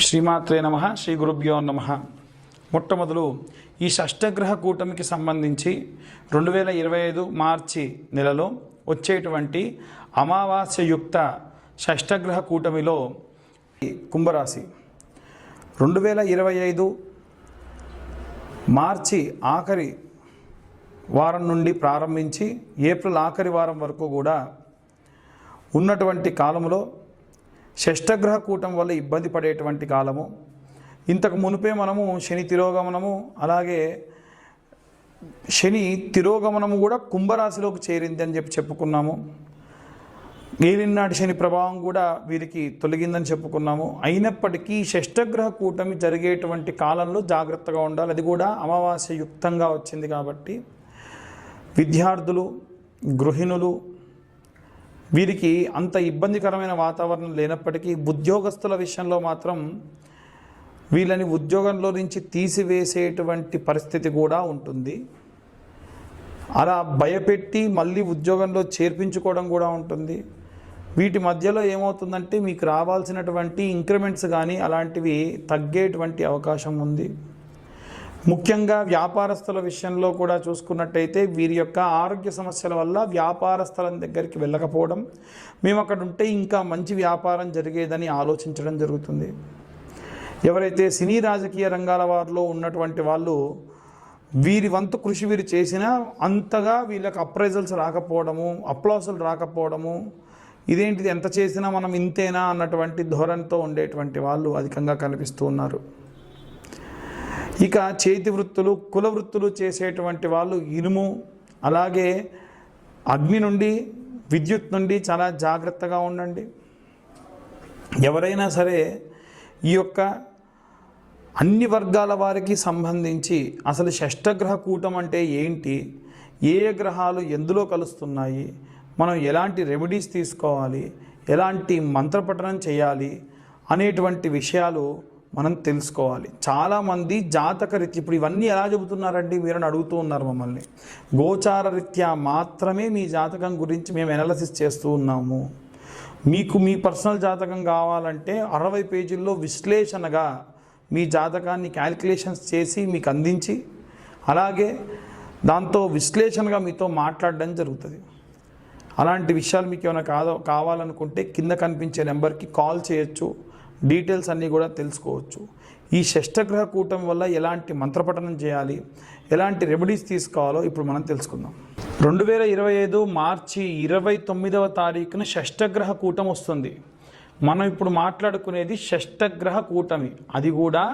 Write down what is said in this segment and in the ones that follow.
శ్రీమాత్రే నమః. శ్రీ గురుభ్యో నమః. మొట్టమొదలు ఈ షష్టగ్రహ కూటమికి సంబంధించి 2025 మార్చి నెలలో వచ్చేటువంటి అమావాస్యయుక్త షష్టగ్రహ కూటమిలో కుంభరాశి 2025 మార్చి ఆఖరి వారం నుండి ప్రారంభించి ఏప్రిల్ ఆఖరి వారం వరకు కూడా ఉన్నటువంటి కాలంలో షష్టగ్రహ కూటం వల్ల ఇబ్బంది పడేటువంటి కాలము. ఇంతకు మునిపే మనము శని తిరోగమనము, అలాగే శని తిరోగమనము కూడా కుంభరాశిలోకి చేరింది అని చెప్పుకున్నాము. ఏలినాటి శని ప్రభావం కూడా వీరికి తొలగిందని చెప్పుకున్నాము. అయినప్పటికీ షష్టగ్రహ కూటమి జరిగేటువంటి కాలంలో జాగ్రత్తగా ఉండాలి. అది కూడా అమావాస్య యుక్తంగా వచ్చింది కాబట్టి విద్యార్థులు, గృహిణులు వీరికి అంత ఇబ్బందికరమైన వాతావరణం లేనప్పటికీ ఉద్యోగస్తుల విషయంలో మాత్రం వీళ్ళని ఉద్యోగంలో నుంచి తీసివేసేటువంటి పరిస్థితి కూడా ఉంటుంది. అలా భయపెట్టి మళ్ళీ ఉద్యోగంలో చేర్పించుకోవడం కూడా ఉంటుంది. వీటి మధ్యలో ఏమవుతుందంటే మీకు రావాల్సినటువంటి ఇంక్రిమెంట్స్ కానీ అలాంటివి తగ్గేటువంటి అవకాశం ఉంది. ముఖ్యంగా వ్యాపారస్తుల విషయంలో కూడా చూసుకున్నట్టయితే వీరి యొక్క ఆరోగ్య సమస్యల వల్ల వ్యాపారస్తుల దగ్గరికి వెళ్ళకపోవడం, మేము అక్కడ ఉంటే ఇంకా మంచి వ్యాపారం జరిగేదని ఆలోచించడం జరుగుతుంది. ఎవరైతే సినీ రాజకీయ రంగాల వారిలో ఉన్నటువంటి వాళ్ళు వీరి వంతు కృషి వీరు చేసినా అంతగా వీళ్ళకి అప్రైజల్స్ రాకపోవడము, అప్లాసులు రాకపోవడము, ఇదేంటిది ఎంత చేసినా మనం ఇంతేనా అన్నటువంటి ధోరణితో ఉండేటువంటి వాళ్ళు అధికంగా కనిపిస్తూ ఉన్నారు. ఇక చేతి వృత్తులు, కుల వృత్తులు చేసేటువంటి వాళ్ళు ఇనుము, అలాగే అగ్ని నుండి, విద్యుత్ నుండి చాలా జాగ్రత్తగా ఉండండి. ఎవరైనా సరే ఈ యొక్క అన్ని వర్గాల వారికి సంబంధించి అసలు షష్టగ్రహ కూటం అంటే ఏంటి, ఏ గ్రహాలు ఎందులో కలుస్తున్నాయి, మనం ఎలాంటి రెమెడీస్ తీసుకోవాలి, ఎలాంటి మంత్రపఠనం చేయాలి అనేటువంటి విషయాలు మనం తెలుసుకోవాలి. చాలామంది జాతక రీత్యా ఇప్పుడు ఇవన్నీ ఎలా చెబుతున్నారండి మీరని అడుగుతూ ఉన్నారు మమ్మల్ని. గోచార రీత్యా మాత్రమే మీ జాతకం గురించి మేము ఎనాలిసిస్ చేస్తూ ఉన్నాము. మీకు మీ పర్సనల్ జాతకం కావాలంటే 60 పేజీల్లో విశ్లేషణగా మీ జాతకాన్ని క్యాలిక్యులేషన్స్ చేసి మీకు అందించి, అలాగే దాంతో విశ్లేషణగా మీతో మాట్లాడడం జరుగుతుంది. అలాంటి విషయాలు మీకు ఏమైనా కావాలనుకుంటే కింద కనిపించే నెంబర్కి కాల్ చేయొచ్చు. డీటెయిల్స్ అన్నీ కూడా తెలుసుకోవచ్చు. ఈ షష్టగ్రహ కూటం వల్ల ఎలాంటి మంత్రపఠనం చేయాలి, ఎలాంటి రెమెడీస్ తీసుకోవాలో ఇప్పుడు మనం తెలుసుకుందాం. 2025 మార్చి 29వ తారీఖున షష్టగ్రహ కూటం వస్తుంది. మనం ఇప్పుడు మాట్లాడుకునేది షష్టగ్రహ కూటమి, అది కూడా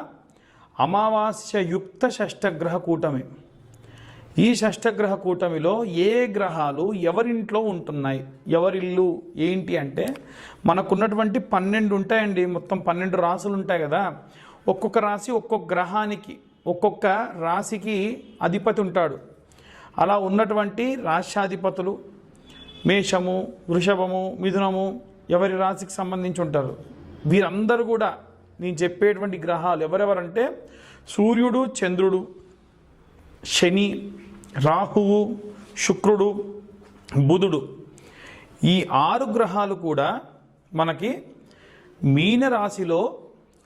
అమావాస్యయుక్త షష్టగ్రహ కూటమి. ఈ షష్టగ్రహ కూటమిలో ఏ గ్రహాలు ఎవరింట్లో ఉంటున్నాయి, ఎవరిల్లు ఏంటి అంటే మనకున్నటువంటి 12 ఉంటాయండి. మొత్తం 12 రాసులు ఉంటాయి కదా. ఒక్కొక్క రాశి ఒక్కొక్క గ్రహానికి, ఒక్కొక్క రాశికి అధిపతి ఉంటాడు. అలా ఉన్నటువంటి రాశ్యాధిపతులు మేషము, వృషభము, మిథునము ఎవరి రాశికి సంబంధించి ఉంటారు. వీరందరూ కూడా నేను చెప్పేటువంటి గ్రహాలు ఎవరెవరంటే సూర్యుడు, చంద్రుడు, శని, రాహువు, శుక్రుడు, బుధుడు, ఈ 6 గ్రహాలు కూడా మనకి మీనరాశిలో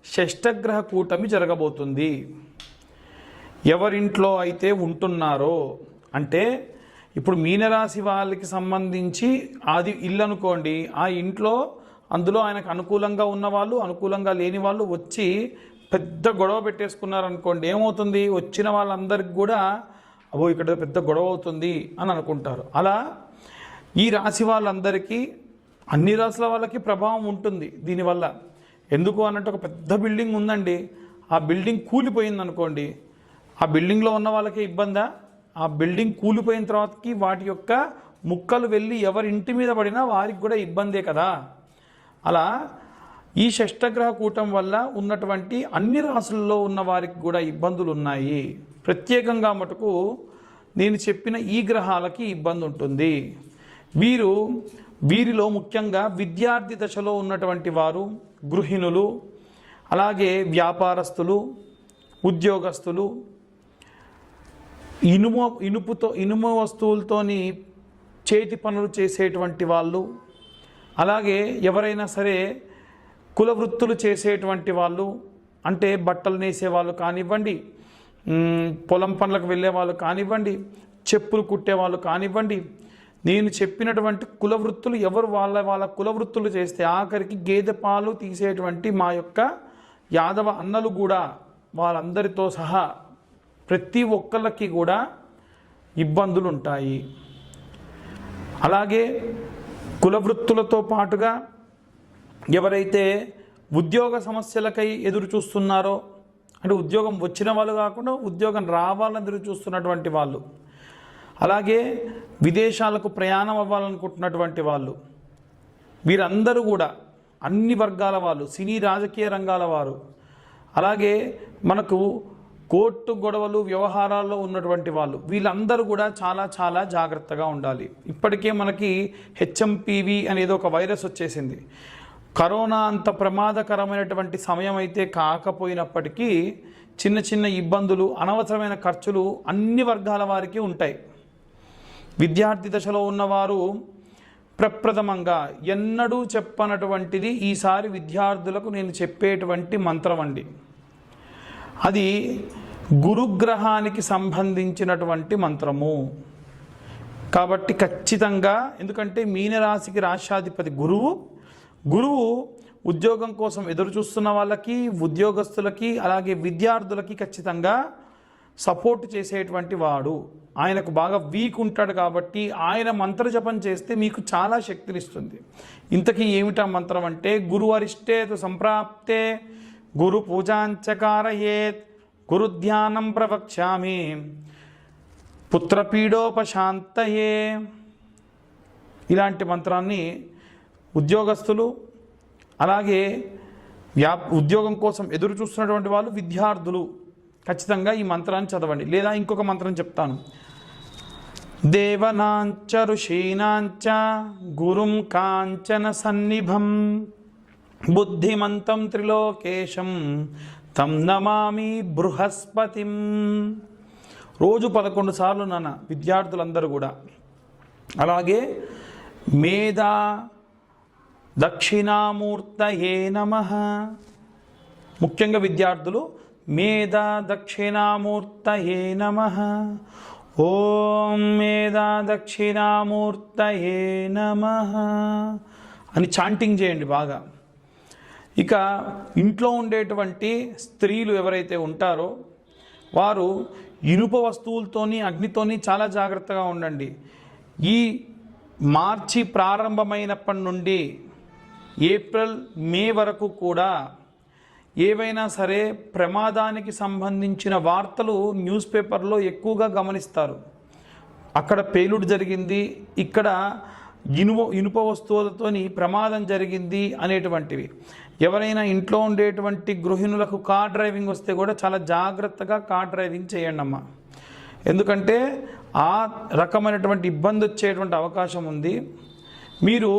షష్టగ్రహ కూటమి జరగబోతుంది. ఎవరింట్లో అయితే ఉంటున్నారో అంటే ఇప్పుడు మీనరాశి వాళ్ళకి సంబంధించి అది ఇల్లు అనుకోండి, ఆ ఇంట్లో అందులో ఆయనకు అనుకూలంగా ఉన్నవాళ్ళు, అనుకూలంగా లేని వాళ్ళు వచ్చి పెద్ద గొడవ పెట్టేసుకున్నారనుకోండి, ఏమవుతుంది, వచ్చిన వాళ్ళందరికీ కూడా అబ్బో ఇక్కడ పెద్ద గొడవ అవుతుంది అని అనుకుంటారు. అలా ఈ రాశి వాళ్ళందరికీ, అన్ని రాశుల వాళ్ళకి ప్రభావం ఉంటుంది దీనివల్ల. ఎందుకు అన్నట్టు ఒక పెద్ద బిల్డింగ్ ఉందండి, ఆ బిల్డింగ్ కూలిపోయింది అనుకోండి, ఆ బిల్డింగ్లో ఉన్న వాళ్ళకి ఇబ్బందా? ఆ బిల్డింగ్ కూలిపోయిన తర్వాతకి వాటి యొక్క ముక్కలు వెళ్ళి ఎవరి ఇంటి మీద పడినా వారికి కూడా ఇబ్బందే కదా. అలా ఈ షష్టగ్రహ కూటం వల్ల ఉన్నటువంటి అన్ని రాశుల్లో ఉన్న వారికి కూడా ఇబ్బందులు ఉన్నాయి. ప్రత్యేకంగా మటుకు నేను చెప్పిన ఈ గ్రహాలకి ఇబ్బంది ఉంటుంది. వీరిలో ముఖ్యంగా విద్యార్థి దశలో ఉన్నటువంటి వారు, గృహిణులు, అలాగే వ్యాపారస్తులు, ఉద్యోగస్తులు, ఇనుము వస్తువులతోని చేతి పనులు చేసేటువంటి వాళ్ళు, అలాగే ఎవరైనా సరే కుల వృత్తులు చేసేటువంటి వాళ్ళు, అంటే బట్టలు నేసే వాళ్ళు కానివ్వండి, పొలం పనులకు వెళ్ళే వాళ్ళు కానివ్వండి, చెప్పులు కుట్టే వాళ్ళు కానివ్వండి, నేను చెప్పినటువంటి కుల వృత్తులు ఎవరు వాళ్ళ కుల వృత్తులు చేస్తే, ఆఖరికి గేదె పాలు తీసేటువంటి మా యొక్క యాదవ అన్నలు కూడా వాళ్ళందరితో సహా ప్రతి ఒక్కళ్ళకి కూడా ఇబ్బందులు ఉంటాయి. అలాగే కుల వృత్తులతో పాటుగా ఎవరైతే ఉద్యోగ సమస్యలకై ఎదురు చూస్తున్నారో, అంటే ఉద్యోగం వచ్చిన వాళ్ళు కాకుండా ఉద్యోగం రావాలని ఎదురు చూస్తున్నటువంటి వాళ్ళు, అలాగే విదేశాలకు ప్రయాణం అవ్వాలనుకుంటున్నటువంటి వాళ్ళు, వీరందరూ కూడా అన్ని వర్గాల వాళ్ళు, సినీ రాజకీయ రంగాల వారు, అలాగే మనకు కోర్టు గొడవలు వ్యవహారాల్లో ఉన్నటువంటి వాళ్ళు, వీళ్ళందరూ కూడా చాలా చాలా జాగ్రత్తగా ఉండాలి. ఇప్పటికే మనకి హెచ్ఎంపివి అనేది ఒక వైరస్ వచ్చేసింది. కరోనా అంత ప్రమాదకరమైనటువంటి సమయం అయితే కాకపోయినప్పటికీ చిన్న చిన్న ఇబ్బందులు, అనవసరమైన ఖర్చులు అన్ని వర్గాల వారికి ఉంటాయి. విద్యార్థి దశలో ఉన్నవారు ప్రప్రథమంగా ఎన్నడూ చెప్పనటువంటిది ఈసారి విద్యార్థులకు నేను చెప్పేటువంటి మంత్రం అండి. అది గురుగ్రహానికి సంబంధించినటువంటి మంత్రము కాబట్టి ఖచ్చితంగా, ఎందుకంటే మీనరాశికి రాశ్యాధిపతి గురువు ఉద్యోగం కోసం ఎదురు చూస్తున్న వాళ్ళకి, ఉద్యోగస్తులకి, అలాగే విద్యార్థులకి ఖచ్చితంగా సపోర్ట్ చేసేటువంటి వాడు. ఆయనకు బాగా వీక్ ఉంటాడు కాబట్టి ఆయన మంత్రజపం చేస్తే మీకు చాలా శక్తినిస్తుంది. ఇంతకీ ఏమిటా మంత్రం అంటే, గురువరిష్టేతు సంప్రాప్తే గురు పూజాంచకారయేత్ గురుధ్యానం ప్రవక్ష్యామి పుత్రపీడోపశాంతయే. ఇలాంటి మంత్రాన్ని ఉద్యోగస్తులు, అలాగే ఉద్యోగం కోసం ఎదురు చూస్తున్నటువంటి వాళ్ళు, విద్యార్థులు ఖచ్చితంగా ఈ మంత్రాన్ని చదవండి. లేదా ఇంకొక మంత్రం చెప్తాను. దేవనాంచ ఋషీనాంచ గురుం కాంచన సన్నిభం బుద్ధిమంతం త్రిలోకేశం తం నమామి బృహస్పతిం. రోజు 11 సార్లు నాన్న విద్యార్థులందరూ కూడా. అలాగే మేధా దక్షిణామూర్తయే నమః. ముఖ్యంగా విద్యార్థులు మేధా దక్షిణామూర్తయే నమః, ఓం మేధా దక్షిణామూర్తయే నమః అని చాంటింగ్ చేయండి బాగా. ఇక ఇంట్లో ఉండేటువంటి స్త్రీలు ఎవరైతే ఉంటారో వారు ఇనుప వస్తువులతోని, అగ్నితోని చాలా జాగ్రత్తగా ఉండండి. ఈ మార్చి ప్రారంభమైనప్పటి నుండి ఏప్రిల్, మే వరకు కూడా ఏవైనా సరే ప్రమాదానికి సంబంధించిన వార్తలు న్యూస్ పేపర్లో ఎక్కువగా గమనిస్తారు. అక్కడ పేలుడు జరిగింది, ఇక్కడ ఇనుప వస్తువులతోని ప్రమాదం జరిగింది అనేటువంటివి. ఎవరైనా ఇంట్లో ఉండేటువంటి గృహిణులకు కార్ డ్రైవింగ్ వస్తే కూడా చాలా జాగ్రత్తగా కార్ డ్రైవింగ్ చేయండి అమ్మా. ఎందుకంటే ఆ రకమైనటువంటి ఇబ్బంది వచ్చేటువంటి అవకాశం ఉంది. మీరు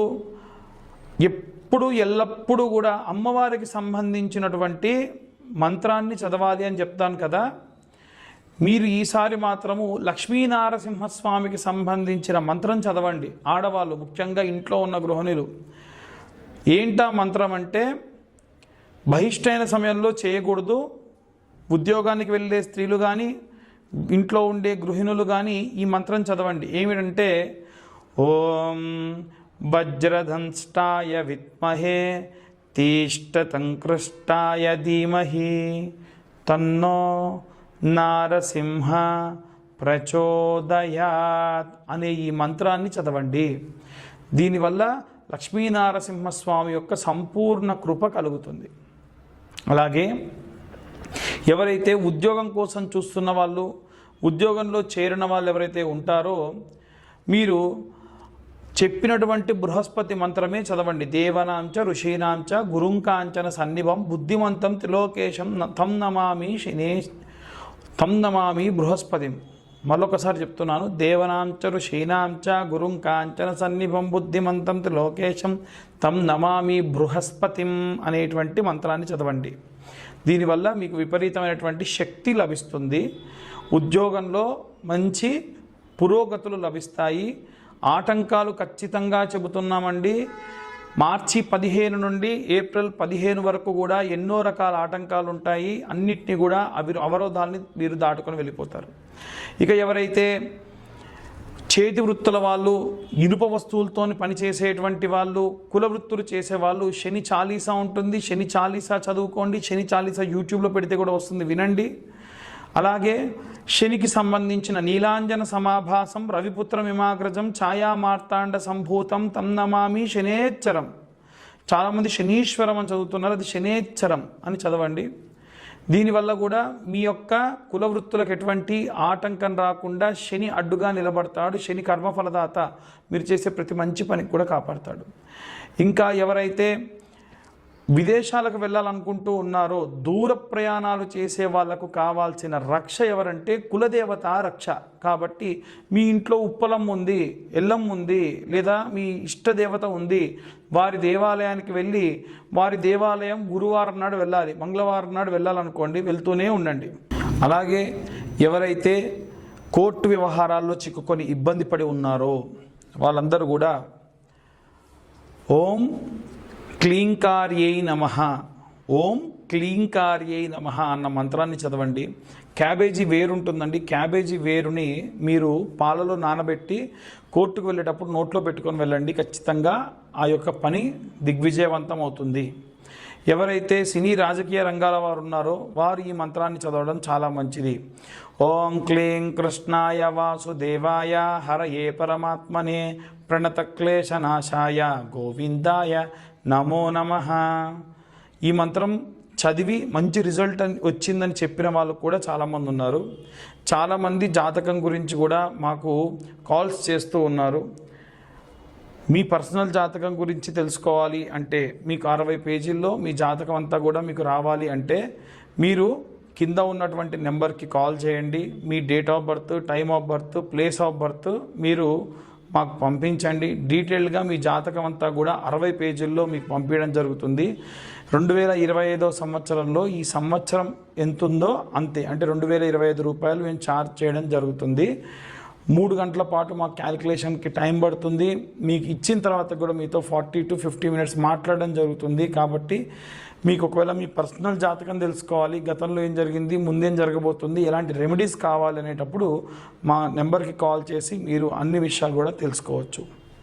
ఎల్లప్పుడూ కూడా అమ్మవారికి సంబంధించినటువంటి మంత్రాన్ని చదవాలి అని చెప్తాను కదా. మీరు ఈసారి మాత్రము లక్ష్మీనారసింహస్వామికి సంబంధించిన మంత్రం చదవండి. ఆడవాళ్ళు, ముఖ్యంగా ఇంట్లో ఉన్న గృహిణులు. ఏంటా మంత్రం అంటే, బహిష్టైన సమయంలో చేయకూడదు. ఉద్యోగానికి వెళ్ళే స్త్రీలు కానీ, ఇంట్లో ఉండే గృహిణులు కానీ ఈ మంత్రం చదవండి. ఏమిటంటే, ఓం వజ్రధంష్టాయ విద్మహే తీష్టతంకృష్టాయ ధీమహి తన్నో నారసింహ ప్రచోదయాత్ అనే ఈ మంత్రాన్ని చదవండి. దీనివల్ల లక్ష్మీనారసింహస్వామి యొక్క సంపూర్ణ కృప కలుగుతుంది. అలాగే ఎవరైతే ఉద్యోగం కోసం చూస్తున్న వాళ్ళు, ఉద్యోగంలో చేరిన వాళ్ళు ఎవరైతే ఉంటారో, మీరు చెప్పినటువంటి బృహస్పతి మంత్రమే చదవండి. దేవనాంచ ఋషీనాంచ గురుంకాంచన సన్నిభం బుద్ధిమంతం త్రిలోకేశం తం నమామి బృహస్పతిం. మరొకసారి చెప్తున్నాను. దేవనాంచ ఋషీనాంచ గురుంకాంచన సన్నిభం బుద్ధిమంతం త్రిలోకేశం తం నమామి బృహస్పతిం అనేటువంటి మంత్రాన్ని చదవండి. దీనివల్ల మీకు విపరీతమైనటువంటి శక్తి లభిస్తుంది. ఉద్యోగంలో మంచి పురోగతులు లభిస్తాయి. ఆటంకాలు ఖచ్చితంగా చెబుతున్నామండి. మార్చి 15 నుండి ఏప్రిల్ 15 వరకు కూడా ఎన్నో రకాల ఆటంకాలు ఉంటాయి. అన్నిటినీ కూడా అవరోధాలని మీరు దాటుకొని వెళ్ళిపోతారు. ఇక ఎవరైతే చేతి వృత్తుల వాళ్ళు, ఇనుప వస్తువులతో పనిచేసేటువంటి వాళ్ళు, కుల వృత్తులు చేసేవాళ్ళు, శని చాలీసా ఉంటుంది. శని చాలీసా చదువుకోండి. శని చాలీసా యూట్యూబ్లో పెడితే కూడా వస్తుంది, వినండి. అలాగే శనికి సంబంధించిన నీలాంజన సమాభాసం రవిపుత్రమిమాగ్రజం ఛాయా మార్తాండ సంభూతం తం నమామి శనేచ్చరం. చాలామంది శనీశ్వరం అని చదువుతున్నారు, అది శనేచ్చరం అని చదవండి. దీనివల్ల కూడా మీ యొక్క కుల వృత్తులకు ఎటువంటి ఆటంకం రాకుండా శని అడ్డుగా నిలబడతాడు. శని కర్మఫలదాత, మీరు చేసే ప్రతి మంచి పనికి కూడా కాపాడతాడు. ఇంకా ఎవరైతే విదేశాలకు వెళ్ళాలనుకుంటూ ఉన్నారో, దూర ప్రయాణాలు చేసే వాళ్లకు కావాల్సిన రక్ష ఎవరంటే కులదేవత రక్ష. కాబట్టి మీ ఇంట్లో ఉప్పలమ్మ ఉంది, ఎల్లమ్మ ఉంది, లేదా మీ ఇష్టదేవత ఉంది, వారి దేవాలయానికి వెళ్ళి, వారి దేవాలయం గురువారం నాడు వెళ్ళాలి, మంగళవారం నాడు వెళ్ళాలనుకోండి, వెళ్తూనే ఉండండి. అలాగే ఎవరైతే కోర్టు వ్యవహారాల్లో చిక్కుకొని ఇబ్బంది పడి ఉన్నారో వాళ్ళందరూ కూడా ఓం క్లీంకార్యై నమః, ఓం క్లీంకార్యై నమః అన్న మంత్రాన్ని చదవండి. క్యాబేజీ వేరు ఉంటుందండి. క్యాబేజీ వేరుని మీరు పాలలో నానబెట్టి కోర్టుకు వెళ్ళేటప్పుడు నోట్లో పెట్టుకొని వెళ్ళండి. ఖచ్చితంగా ఆ యొక్క పని దిగ్విజయవంతం అవుతుంది. ఎవరైతే సినీ రాజకీయ రంగాల వారు ఉన్నారో వారు ఈ మంత్రాన్ని చదవడం చాలా మంచిది. ఓం క్లీం కృష్ణాయ వాసుదేవాయ హరయే పరమాత్మనే ప్రణతక్లేశనాశాయ గోవిందాయ నమో నమః. ఈ మంత్రం చదివి మంచి రిజల్ట్ వచ్చిందని చెప్పిన వాళ్ళు కూడా చాలామంది ఉన్నారు. చాలామంది జాతకం గురించి కూడా మాకు కాల్స్ చేస్తూ ఉన్నారు. మీ పర్సనల్ జాతకం గురించి తెలుసుకోవాలి అంటే, మీకు 60 పేజీల్లో మీ జాతకం అంతా కూడా మీకు రావాలి అంటే మీరు కింద ఉన్నటువంటి నెంబర్కి కాల్ చేయండి. మీ date of birth, time of birth, place of birth మీరు మాకు పంపించండి. డీటెయిల్గా మీ జాతకం అంతా కూడా 60 పేజీల్లో మీకు పంపించడం జరుగుతుంది. 2025 సంవత్సరంలో ఈ సంవత్సరం ఎంత ఉందో అంతే, అంటే 2025 రూపాయలు మేము ఛార్జ్ చేయడం జరుగుతుంది. 3 గంటల పాటు మాకు క్యాలిక్యులేషన్కి టైం పడుతుంది. మీకు ఇచ్చిన తర్వాత కూడా మీతో 40 to 50 మినిట్స్ మాట్లాడడం జరుగుతుంది. కాబట్టి మీకు ఒకవేళ మీ పర్సనల్ జాతకం తెలుసుకోవాలి, గతంలో ఏం జరిగింది, ముందేం జరగబోతుంది, ఎలాంటి రెమెడీస్ కావాలి అనేటప్పుడు మా నెంబర్కి కాల్ చేసి మీరు అన్ని విషయాలు కూడా తెలుసుకోవచ్చు.